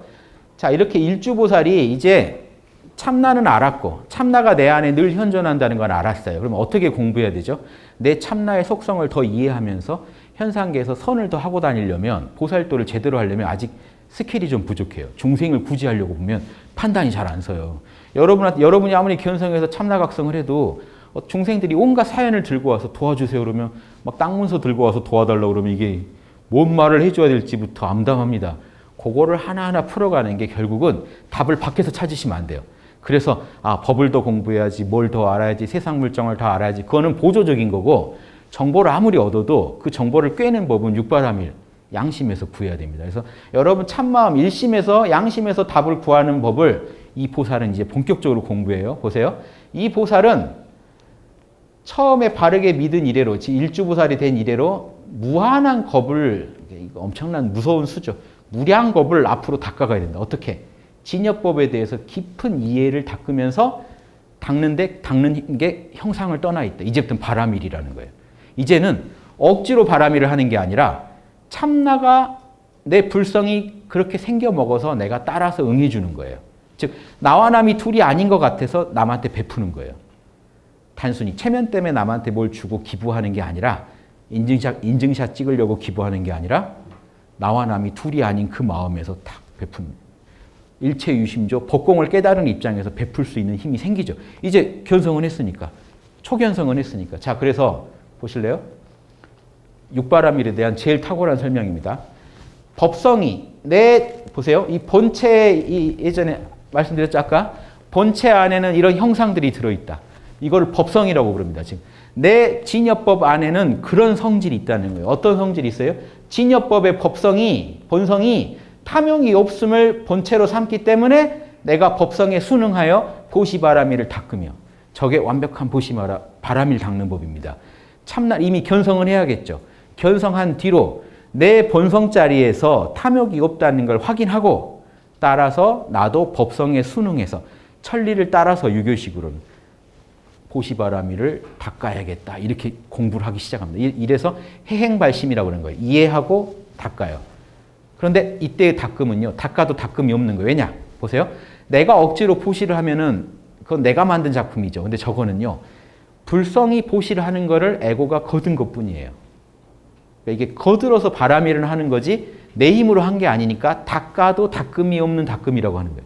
자 이렇게 일주보살이 이제 참나는 알았고 참나가 내 안에 늘 현존한다는 걸 알았어요. 그럼 어떻게 공부해야 되죠? 내 참나의 속성을 더 이해하면서 현상계에서 선을 더 하고 다니려면 보살도를 제대로 하려면 아직 스킬이 좀 부족해요. 중생을 구제하려고 보면 판단이 잘 안 서요. 여러분이 아무리 견성해서 참나각성을 해도 중생들이 온갖 사연을 들고 와서 도와주세요 그러면 막 땅문서 들고 와서 도와달라고 그러면 이게 뭔 말을 해줘야 될지부터 암담합니다. 그거를 하나하나 풀어가는 게 결국은 답을 밖에서 찾으시면 안 돼요. 그래서 법을 더 공부해야지, 뭘 더 알아야지, 세상 물정을 다 알아야지. 그거는 보조적인 거고 정보를 아무리 얻어도 그 정보를 꿰는 법은 육바라밀, 양심에서 구해야 됩니다. 그래서 여러분 참마음 일심에서 양심에서 답을 구하는 법을 이 보살은 이제 본격적으로 공부해요. 보세요. 이 보살은 처음에 바르게 믿은 이래로, 일주보살이 된 이래로 무한한 겁을, 엄청난 무서운 수죠. 무량 겁을 앞으로 닦아가야 된다. 어떻게? 진여법에 대해서 깊은 이해를 닦으면서 닦는 게 형상을 떠나 있다. 이제부터는 바라밀이라는 거예요. 이제는 억지로 바라밀을 하는 게 아니라 참나가 내 불성이 그렇게 생겨 먹어서 내가 따라서 응해주는 거예요. 즉 나와 남이 둘이 아닌 것 같아서 남한테 베푸는 거예요. 단순히 체면 때문에 남한테 뭘 주고 기부하는 게 아니라 인증샷 찍으려고 기부하는 게 아니라 나와 남이 둘이 아닌 그 마음에서 탁 베푸는 거예요. 일체유심조, 법공을 깨달은 입장에서 베풀 수 있는 힘이 생기죠. 이제 견성은 했으니까. 초견성은 했으니까. 자, 그래서 보실래요? 육바라밀에 대한 제일 탁월한 설명입니다. 법성이 보세요. 이 본체, 예전에 말씀드렸죠, 아까? 본체 안에는 이런 형상들이 들어있다. 이거를 법성이라고 부릅니다. 지금 내 진여법 안에는 그런 성질이 있다는 거예요. 어떤 성질이 있어요? 진여법의 본성이 탐욕이 없음을 본체로 삼기 때문에 내가 법성에 순응하여 보시바라밀을 닦으며, 저게 완벽한 보시바라밀 닦는 법입니다. 참나 이미 견성은 해야겠죠. 견성한 뒤로 내 본성 자리에서 탐욕이 없다는 걸 확인하고 따라서 나도 법성에 순응해서 천리를 따라서 유교식으로는 보시바라밀을 닦아야겠다. 이렇게 공부를 하기 시작합니다. 이래서 해행발심이라고 하는 거예요. 이해하고 닦아요. 그런데 이때의 닦음은요. 닦아도 닦음이 없는 거예요. 왜냐? 보세요. 내가 억지로 보시를 하면은 그건 내가 만든 작품이죠. 근데 저거는요. 불성이 보시를 하는 거를 에고가 거둔 것뿐이에요. 그러니까 이게 거들어서 바라밀을 하는 거지 내 힘으로 한 게 아니니까 닦아도 닦음이 없는 닦음이라고 하는 거예요.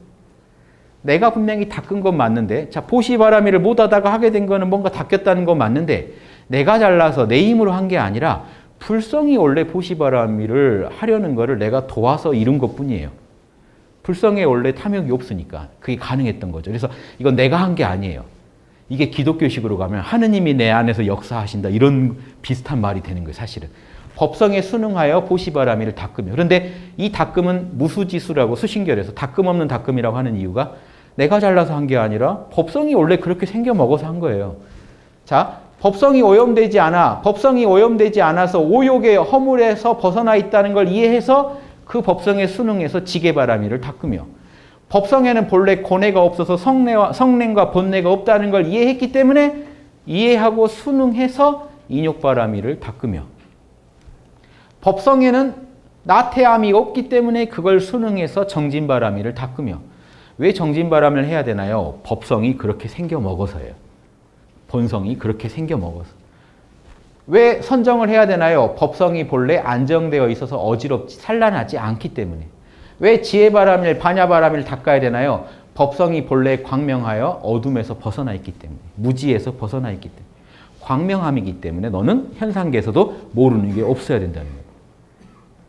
내가 분명히 닦은 건 맞는데, 자, 보시바라밀을 못 하다가 하게 된 거는 뭔가 닦였다는 건 맞는데, 내가 잘나서 내 힘으로 한 게 아니라 불성이 원래 보시바라밀을 하려는 거를 내가 도와서 이룬 것 뿐이에요. 불성에 원래 탐욕이 없으니까 그게 가능했던 거죠. 그래서 이건 내가 한 게 아니에요. 이게 기독교식으로 가면 하느님이 내 안에서 역사하신다, 이런 비슷한 말이 되는 거예요. 사실은 법성에 순응하여 보시바라밀을 닦으며. 그런데 이 닦음은 무수지수라고 수신결에서 닦음 없는 닦음이라고 하는 이유가 내가 잘나서 한 게 아니라 법성이 원래 그렇게 생겨 먹어서 한 거예요. 자, 법성이 오염되지 않아서 오욕의 허물에서 벗어나 있다는 걸 이해해서 그 법성에 순응해서 지게바라밀을 닦으며, 법성에는 본래 고뇌가 없어서 성냄과 본내가 없다는 걸 이해했기 때문에 이해하고 순응해서 인욕바라밀을 닦으며, 법성에는 나태함이 없기 때문에 그걸 순응해서 정진바라밀을 닦으며. 왜 정진바라밀을 해야 되나요? 법성이 그렇게 생겨 먹어서예요. 본성이 그렇게 생겨 먹어서. 왜 선정을 해야 되나요? 법성이 본래 안정되어 있어서 어지럽지 산란하지 않기 때문에. 왜 지혜바라밀, 반야바라밀을 닦아야 되나요? 법성이 본래 광명하여 어둠에서 벗어나 있기 때문에, 무지에서 벗어나 있기 때문에, 광명함이기 때문에 너는 현상계에서도 모르는 게 없어야 된다는 거예요.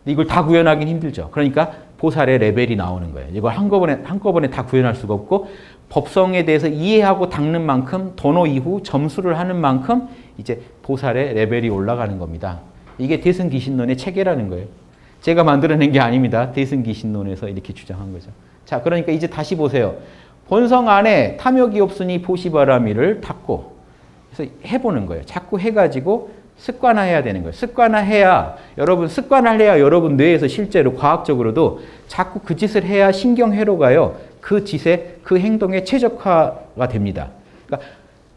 이걸 다 구현하긴 힘들죠. 그러니까 보살의 레벨이 나오는 거예요. 이걸 한꺼번에 다 구현할 수가 없고, 법성에 대해서 이해하고 닦는 만큼 도노 이후 점수를 하는 만큼 이제 보살의 레벨이 올라가는 겁니다. 이게 대승기신론의 체계라는 거예요. 제가 만들어낸 게 아닙니다. 대승기신론에서 이렇게 주장한 거죠. 자, 그러니까 이제 다시 보세요. 본성 안에 탐욕이 없으니 보시바라밀을 닦고, 그래서 해보는 거예요. 자꾸 해가지고 습관화해야 되는 거예요. 습관화해야 여러분 뇌에서 실제로 과학적으로도 자꾸 그 짓을 해야 신경회로가요. 그 짓에, 그 행동에 최적화가 됩니다. 그러니까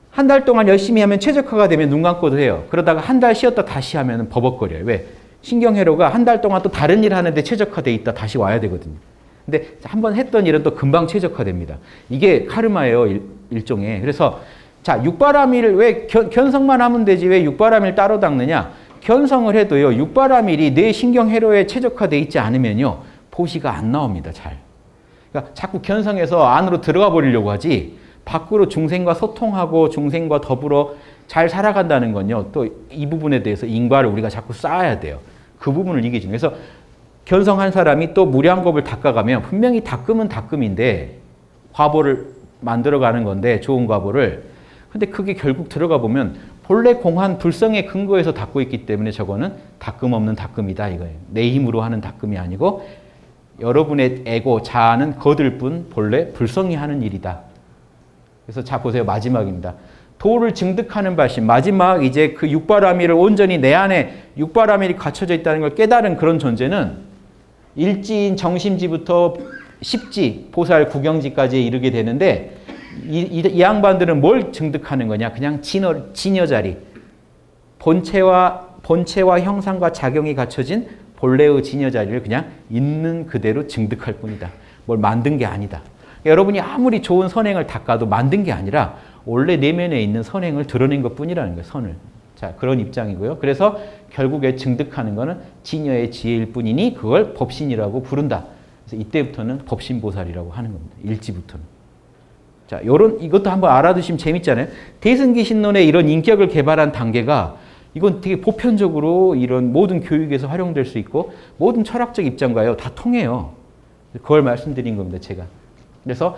한 달 동안 열심히 하면 최적화가 되면 눈 감고도 해요. 그러다가 한 달 쉬었다 다시 하면 버벅거려요. 왜? 신경회로가 한 달 동안 또 다른 일 하는데 최적화돼 있다 다시 와야 되거든요. 근데 한번 했던 일은 또 금방 최적화됩니다. 이게 카르마예요, 일종의. 그래서 자, 육바라밀을 왜 견성만 하면 되지 왜 육바라밀 따로 닦느냐? 견성을 해도요, 육바라밀이 내 신경회로에 최적화돼 있지 않으면요, 보시가 안 나옵니다, 잘. 그러니까 자꾸 견성해서 안으로 들어가 버리려고 하지, 밖으로 중생과 소통하고 중생과 더불어 잘 살아간다는 건요. 또 이 부분에 대해서 인과를 우리가 자꾸 쌓아야 돼요. 그 부분을 이기죠. 그래서 견성한 사람이 또 무량겁을 닦아가면 분명히 닦으면 닦음인데 과보를 만들어가는 건데 좋은 과보를. 근데 그게 결국 들어가 보면 본래 공한 불성의 근거에서 닦고 있기 때문에 저거는 닦음 없는 닦음이다 이거예요. 내 힘으로 하는 닦음이 아니고 여러분의 에고, 자아는 거들 뿐 본래 불성이 하는 일이다. 그래서 자 보세요. 마지막입니다. 도를 증득하는 발심. 마지막 이제 그 육바라밀을 온전히 내 안에 육바라밀이 갖춰져 있다는 걸 깨달은 그런 존재는 일지인 정심지부터 십지, 보살, 구경지까지 이르게 되는데 이 양반들은 뭘 증득하는 거냐? 그냥 진여 자리. 본체와 형상과 작용이 갖춰진 본래의 진여 자리를 그냥 있는 그대로 증득할 뿐이다. 뭘 만든 게 아니다. 여러분이 아무리 좋은 선행을 닦아도 만든 게 아니라 원래 내면에 있는 선행을 드러낸 것뿐이라는 거예요. 선을. 자, 그런 입장이고요. 그래서 결국에 증득하는 거는 진여의 지혜일 뿐이니 그걸 법신이라고 부른다. 그래서 이때부터는 법신보살이라고 하는 겁니다. 일지부터는. 자, 이것도 한번 알아두시면 재밌잖아요. 대승기신론의 이런 인격을 개발한 단계가 이건 되게 보편적으로 이런 모든 교육에서 활용될 수 있고 모든 철학적 입장과요 다 통해요. 그걸 말씀드린 겁니다, 제가. 그래서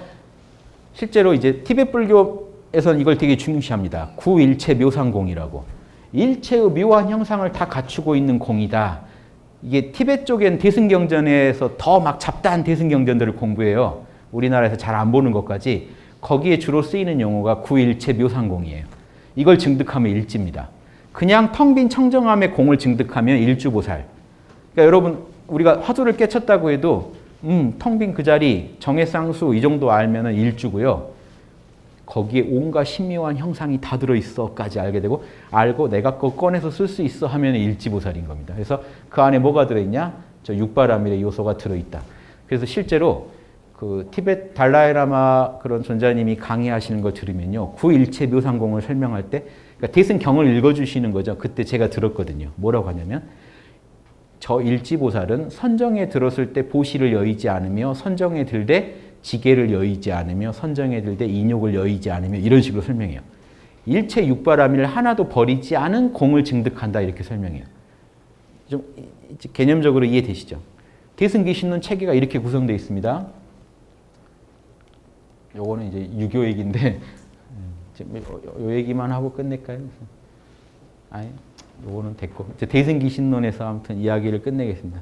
실제로 이제 티베트 불교에서는 이걸 되게 중시합니다. 구일체 묘상공이라고. 일체의 묘한 형상을 다 갖추고 있는 공이다. 이게 티베트 쪽엔 대승경전에서 더 막 잡다한 대승경전들을 공부해요. 우리나라에서 잘 안 보는 것까지. 거기에 주로 쓰이는 용어가 구일체 묘상공이에요. 이걸 증득하면 일지입니다. 그냥 텅 빈 청정함의 공을 증득하면 일주보살. 그러니까 여러분 우리가 화두를 깨쳤다고 해도 텅 빈 그 자리 정해쌍수 이 정도 알면 일주고요. 거기에 온갖 신묘한 형상이 다 들어있어까지 알게 되고 알고 내가 그거 꺼내서 쓸 수 있어 하면 일지보살인 겁니다. 그래서 그 안에 뭐가 들어있냐? 저 육바라밀의 요소가 들어있다. 그래서 실제로 그 티베트 달라이라마 그런 존자님이 강의하시는 걸 들으면요. 구일체 묘상공을 설명할 때 그러니까 대승경을 읽어주시는 거죠. 그때 제가 들었거든요. 뭐라고 하냐면 저 일지보살은 선정에 들었을 때 보시를 여의지 않으며 선정에 들 때 지게를 여의지 않으며 선정에 들 때 인욕을 여의지 않으며 이런 식으로 설명해요. 일체 육바라밀 하나도 버리지 않은 공을 증득한다 이렇게 설명해요. 좀 개념적으로 이해되시죠? 대승기신론 체계가 이렇게 구성되어 있습니다. 요거는 이제 유교 얘기인데 요 얘기만 하고 끝낼까요? 아니, 요거는 됐고 대승기신론에서 아무튼 이야기를 끝내겠습니다.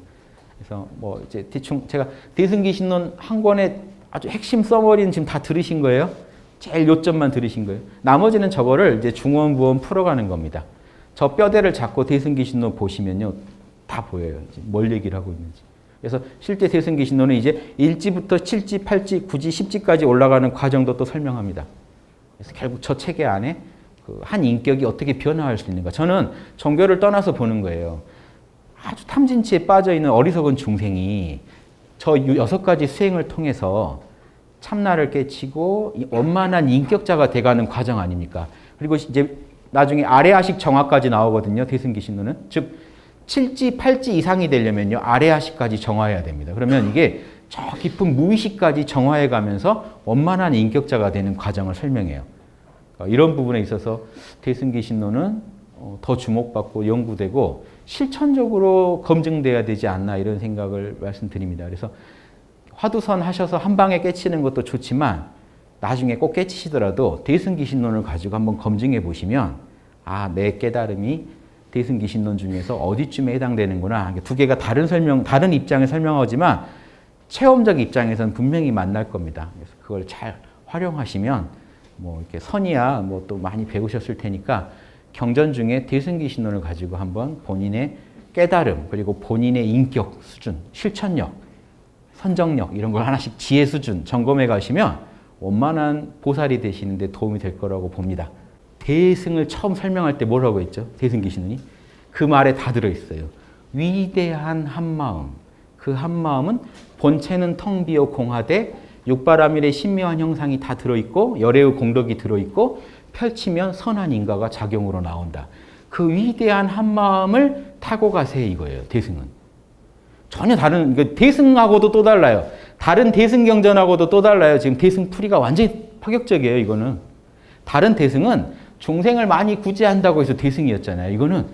그래서 뭐 이제 대충 제가 대승기신론 한 권의 아주 핵심 써머리는 지금 다 들으신 거예요. 제일 요점만 들으신 거예요. 나머지는 저거를 이제 중원부원 풀어가는 겁니다. 저 뼈대를 잡고 대승기신론 보시면요, 다 보여요. 이제 뭘 얘기를 하고 있는지. 그래서 실제 대승기신론은 이제 1지부터 7지, 8지, 9지, 10지까지 올라가는 과정도 또 설명합니다. 그래서 결국 저 체계 안에 그 한 인격이 어떻게 변화할 수 있는가. 저는 종교를 떠나서 보는 거예요. 아주 탐진치에 빠져있는 어리석은 중생이 저 6가지 수행을 통해서 참나를 깨치고 원만한 인격자가 돼가는 과정 아닙니까? 그리고 이제 나중에 아레아식 정화까지 나오거든요. 대승기신론은. 즉 7지, 8지 이상이 되려면요. 아레아식까지 정화해야 됩니다. 그러면 이게 저 깊은 무의식까지 정화해 가면서 원만한 인격자가 되는 과정을 설명해요. 이런 부분에 있어서 대승기신론은 더 주목받고 연구되고 실천적으로 검증돼야 되지 않나 이런 생각을 말씀드립니다. 그래서 화두선 하셔서 한 방에 깨치는 것도 좋지만 나중에 꼭 깨치시더라도 대승기신론을 가지고 한번 검증해 보시면 아, 내 깨달음이 대승기신론 중에서 어디쯤에 해당되는구나. 두 개가 다른 입장에 설명하지만 체험적 입장에서는 분명히 만날 겁니다. 그래서 그걸 잘 활용하시면 뭐 이렇게 선이야 뭐 또 많이 배우셨을 테니까 경전 중에 대승기신론을 가지고 한번 본인의 깨달음 그리고 본인의 인격 수준, 실천력, 선정력 이런 걸 하나씩 지혜 수준 점검해 가시면 원만한 보살이 되시는 데 도움이 될 거라고 봅니다. 대승을 처음 설명할 때 뭐라고 했죠? 대승기신론이? 그 말에 다 들어있어요. 위대한 한마음. 그 한마음은 본체는 텅 비어 공하되 육바라밀의 신묘한 형상이 다 들어있고 열애의 공덕이 들어있고 펼치면 선한 인가가 작용으로 나온다. 그 위대한 한마음을 타고 가세 이거예요. 대승은. 전혀 다른, 대승하고도 또 달라요. 다른 대승경전하고도 또 달라요. 지금 대승풀이가 완전히 파격적이에요. 이거는. 다른 대승은 중생을 많이 구제한다고 해서 대승이었잖아요. 이거는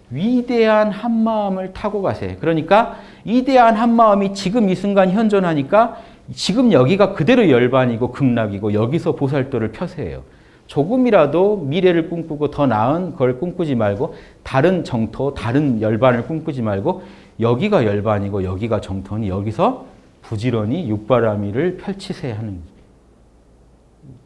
위대한 한마음을 타고 가세요. 그러니까 위대한 한마음이 지금 이 순간 현존하니까 지금 여기가 그대로 열반이고 극락이고 여기서 보살도를 펴세요. 조금이라도 미래를 꿈꾸고 더 나은 걸 꿈꾸지 말고 다른 정토, 다른 열반을 꿈꾸지 말고 여기가 열반이고 여기가 정토니 여기서 부지런히 육바라밀을 펼치세요 하는 거죠.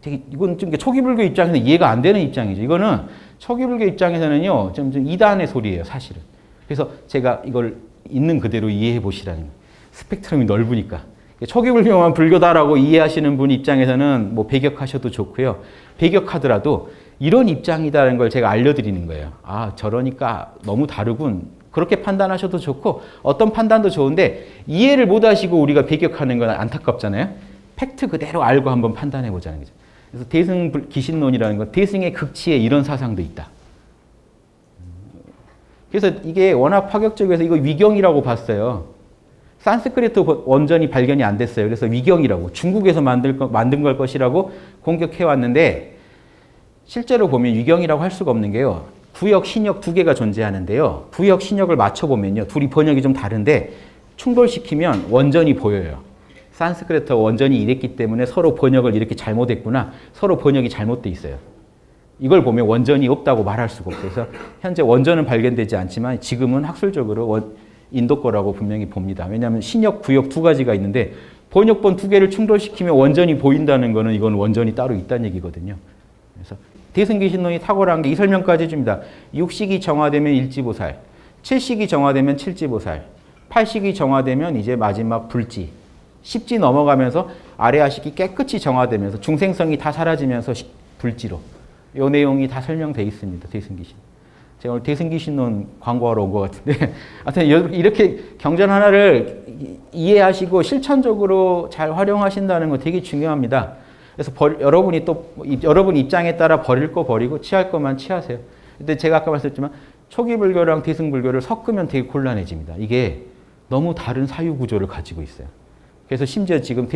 되게 이건 좀 초기불교 입장에서 이해가 안 되는 입장이죠. 이거는 초기불교 입장에서는요, 좀 이단의 소리예요, 사실은. 그래서 제가 이걸 있는 그대로 이해해 보시라는 거예요. 스펙트럼이 넓으니까. 초기불교만 불교다라고 이해하시는 분 입장에서는 뭐 배격하셔도 좋고요. 배격하더라도 이런 입장이다라는 걸 제가 알려드리는 거예요. 아, 저러니까 너무 다르군. 그렇게 판단하셔도 좋고 어떤 판단도 좋은데 이해를 못 하시고 우리가 배격하는 건 안타깝잖아요. 팩트 그대로 알고 한번 판단해 보자는 거죠. 그래서 대승 기신론이라는 건 대승의 극치에 이런 사상도 있다. 그래서 이게 워낙 파격적이어서 이거 위경이라고 봤어요. 산스크리트 원전이 발견이 안 됐어요. 그래서 위경이라고 중국에서 만든 걸 것이라고 공격해 왔는데 실제로 보면 위경이라고 할 수가 없는 게요. 구역, 신역 두 개가 존재하는데요. 구역, 신역을 맞춰보면요. 둘이 번역이 좀 다른데 충돌시키면 원전이 보여요. 산스크리트 원전이 이랬기 때문에 서로 번역을 이렇게 잘못했구나. 서로 번역이 잘못돼 있어요. 이걸 보면 원전이 없다고 말할 수가 없어요. 그래서 현재 원전은 발견되지 않지만 지금은 학술적으로 인도 거라고 분명히 봅니다. 왜냐하면 신역, 구역 두 가지가 있는데 번역본 두 개를 충돌시키면 원전이 보인다는 거는 이건 원전이 따로 있다는 얘기거든요. 그래서 대승기신론이 탁월한 게 이 설명까지 해줍니다. 6식이 정화되면 일지보살, 7식이 정화되면 칠지보살, 8식이 정화되면 이제 마지막 불지, 10지 넘어가면서 아레아식이 깨끗이 정화되면서 중생성이 다 사라지면서 불지로 이 내용이 다 설명되어 있습니다. 대승기신. 제가 오늘 대승기신론 광고하러 온 것 같은데 하여튼 이렇게 경전 하나를 이해하시고 실천적으로 잘 활용하신다는 거 되게 중요합니다. 그래서 여러분이 또 여러분 입장에 따라 버릴 거 버리고 취할 것만 취하세요. 근데 제가 아까 말씀드렸지만 초기 불교랑 대승 불교를 섞으면 되게 곤란해집니다. 이게 너무 다른 사유 구조를 가지고 있어요. 그래서 심지어 지금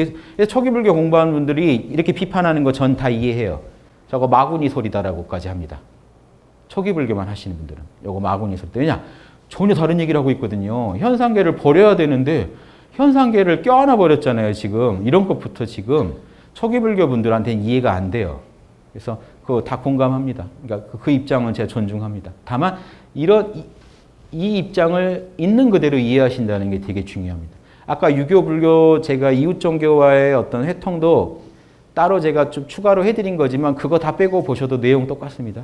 초기 불교 공부하는 분들이 이렇게 비판하는 거 전 다 이해해요. 저거 마구니 소리다라고까지 합니다. 초기 불교만 하시는 분들은 요거 마구니 소리. 왜냐? 전혀 다른 얘기를 하고 있거든요. 현상계를 버려야 되는데 현상계를 껴안아 버렸잖아요. 지금 이런 것부터 지금 초기 불교 분들한테는 이해가 안 돼요. 그래서 그거 다 공감합니다. 그러니까 그 입장은 제가 존중합니다. 다만 이 입장을 있는 그대로 이해하신다는 게 되게 중요합니다. 아까 유교, 불교 제가 이웃 종교와의 어떤 회통도 따로 제가 좀 추가로 해드린 거지만 그거 다 빼고 보셔도 내용 똑같습니다.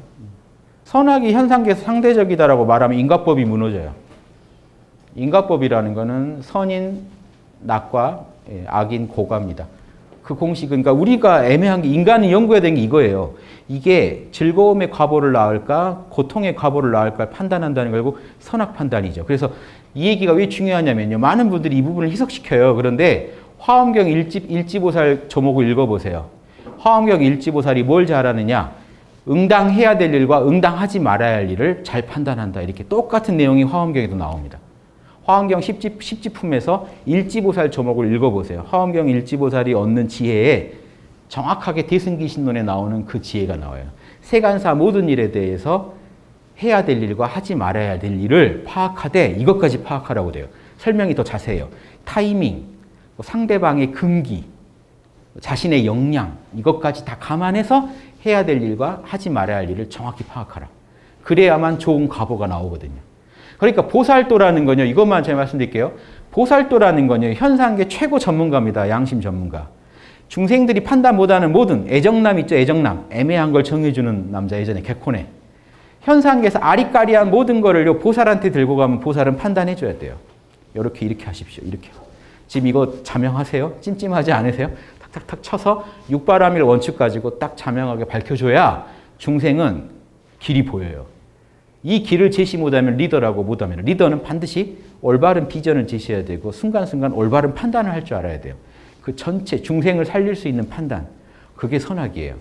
선악이 현상계에서 상대적이다라고 말하면 인과법이 무너져요. 인과법이라는 거는 선인 낙과 악인 고가입니다. 그 공식은 그러니까 우리가 애매한 게 인간이 연구해야 되는 게 이거예요. 이게 즐거움의 과보를 낳을까 고통의 과보를 낳을까 판단한다는 거 결국 선악 판단이죠. 그래서 이 얘기가 왜 중요하냐면요. 많은 분들이 이 부분을 희석시켜요. 그런데 화엄경 일지보살 조목을 읽어보세요. 화엄경 일지보살이 뭘 잘하느냐. 응당해야 될 일과 응당하지 말아야 할 일을 잘 판단한다. 이렇게 똑같은 내용이 화엄경에도 나옵니다. 화엄경 10지품에서 일지보살 조목을 읽어보세요. 화엄경 일지보살이 얻는 지혜에 정확하게 대승기신론에 나오는 그 지혜가 나와요. 세간사 모든 일에 대해서 해야 될 일과 하지 말아야 될 일을 파악하되 이것까지 파악하라고 돼요. 설명이 더 자세해요. 타이밍, 상대방의 금기, 자신의 역량 이것까지 다 감안해서 해야 될 일과 하지 말아야 할 일을 정확히 파악하라. 그래야만 좋은 과보가 나오거든요. 그러니까 보살도라는 건요. 이것만 제가 말씀드릴게요. 보살도라는 건요. 현상계 최고 전문가입니다. 양심 전문가. 중생들이 판단 못하는 모든 애정남 있죠. 애정남. 애매한 걸 정해주는 남자 예전에 개코네. 현상계에서 아리까리한 모든 거를 보살한테 들고 가면 보살은 판단해줘야 돼요. 이렇게 하십시오. 이렇게. 지금 이거 자명하세요? 찜찜하지 않으세요? 탁탁탁 쳐서 육바라밀 원칙 가지고 딱 자명하게 밝혀줘야 중생은 길이 보여요. 이 길을 제시 못하면 리더라고 못하면 리더는 반드시 올바른 비전을 제시해야 되고 순간순간 올바른 판단을 할 줄 알아야 돼요. 그 전체 중생을 살릴 수 있는 판단. 그게 선악이에요.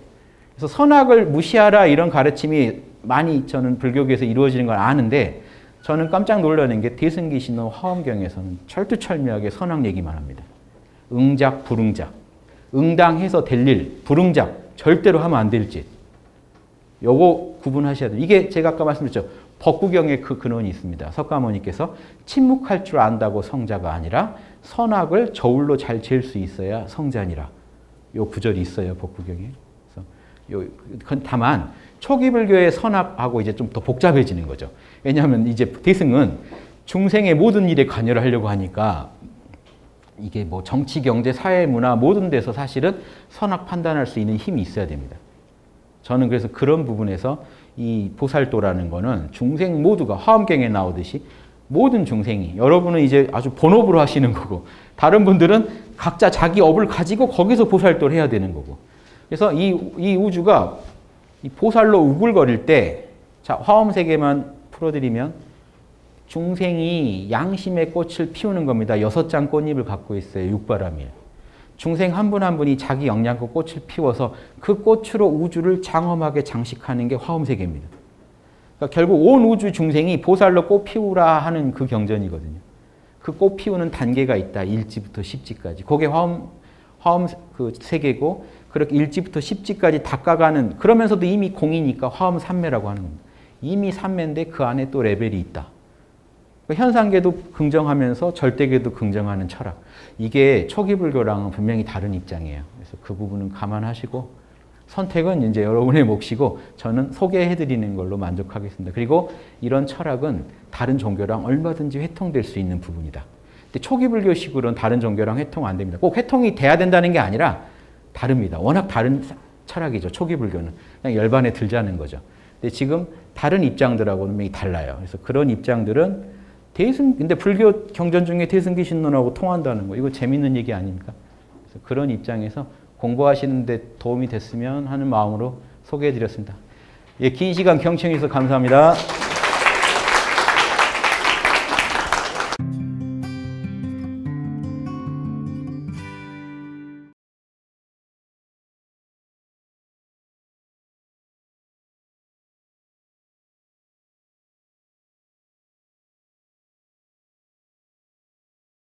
그래서 선악을 무시하라 이런 가르침이 많이 저는 불교계에서 이루어지는 걸 아는데 저는 깜짝 놀라는 게 대승기신론 화엄경에서는 철두철미하게 선악 얘기만 합니다. 응작, 불응작. 응당해서 될 일, 불응작. 절대로 하면 안 될 짓. 요거 구분하셔야 돼요. 이게 제가 아까 말씀드렸죠. 법구경에 그 근원이 있습니다. 석가모니께서 침묵할 줄 안다고 성자가 아니라 선악을 저울로 잘 잴 수 있어야 성자니라. 요 구절이 있어요. 법구경에. 그래서 다만 초기 불교의 선악하고 이제 좀 더 복잡해지는 거죠. 왜냐하면 이제 대승은 중생의 모든 일에 관여를 하려고 하니까 이게 뭐 정치, 경제, 사회, 문화 모든 데서 사실은 선악 판단할 수 있는 힘이 있어야 됩니다. 저는 그래서 그런 부분에서 이 보살도라는 거는 중생 모두가 화엄경에 나오듯이 모든 중생이 여러분은 이제 아주 본업으로 하시는 거고 다른 분들은 각자 자기 업을 가지고 거기서 보살도를 해야 되는 거고 그래서 이 우주가 이 보살로 우글거릴 때 자, 화엄 세계만 풀어드리면 중생이 양심의 꽃을 피우는 겁니다. 6장 꽃잎을 갖고 있어요. 육바람이에요. 중생 한 분 한 분이 자기 역량과 꽃을 피워서 그 꽃으로 우주를 장엄하게 장식하는 게 화엄세계입니다. 그러니까 결국 온 우주 중생이 보살로 꽃 피우라 하는 그 경전이거든요. 그 꽃 피우는 단계가 있다. 1지부터 10지까지. 그게 화엄 그 세계고 그렇게 1지부터 10지까지 닦아가는 그러면서도 이미 공이니까 화엄 삼매라고 하는 겁니다. 이미 삼매인데 그 안에 또 레벨이 있다. 현상계도 긍정하면서 절대계도 긍정하는 철학. 이게 초기 불교랑은 분명히 다른 입장이에요. 그래서 그 부분은 감안하시고 선택은 이제 여러분의 몫이고 저는 소개해드리는 걸로 만족하겠습니다. 그리고 이런 철학은 다른 종교랑 얼마든지 회통될 수 있는 부분이다. 근데 초기 불교식으로는 다른 종교랑 회통 안 됩니다. 꼭 회통이 돼야 된다는 게 아니라 다릅니다. 워낙 다른 철학이죠. 초기 불교는. 그냥 열반에 들자는 거죠. 근데 지금 다른 입장들하고는 분명히 달라요. 그래서 그런 입장들은 근데 불교 경전 중에 대승기 신론하고 통한다는 거, 이거 재밌는 얘기 아닙니까? 그래서 그런 입장에서 공부하시는데 도움이 됐으면 하는 마음으로 소개해드렸습니다. 예, 긴 시간 경청해 주셔서 감사합니다.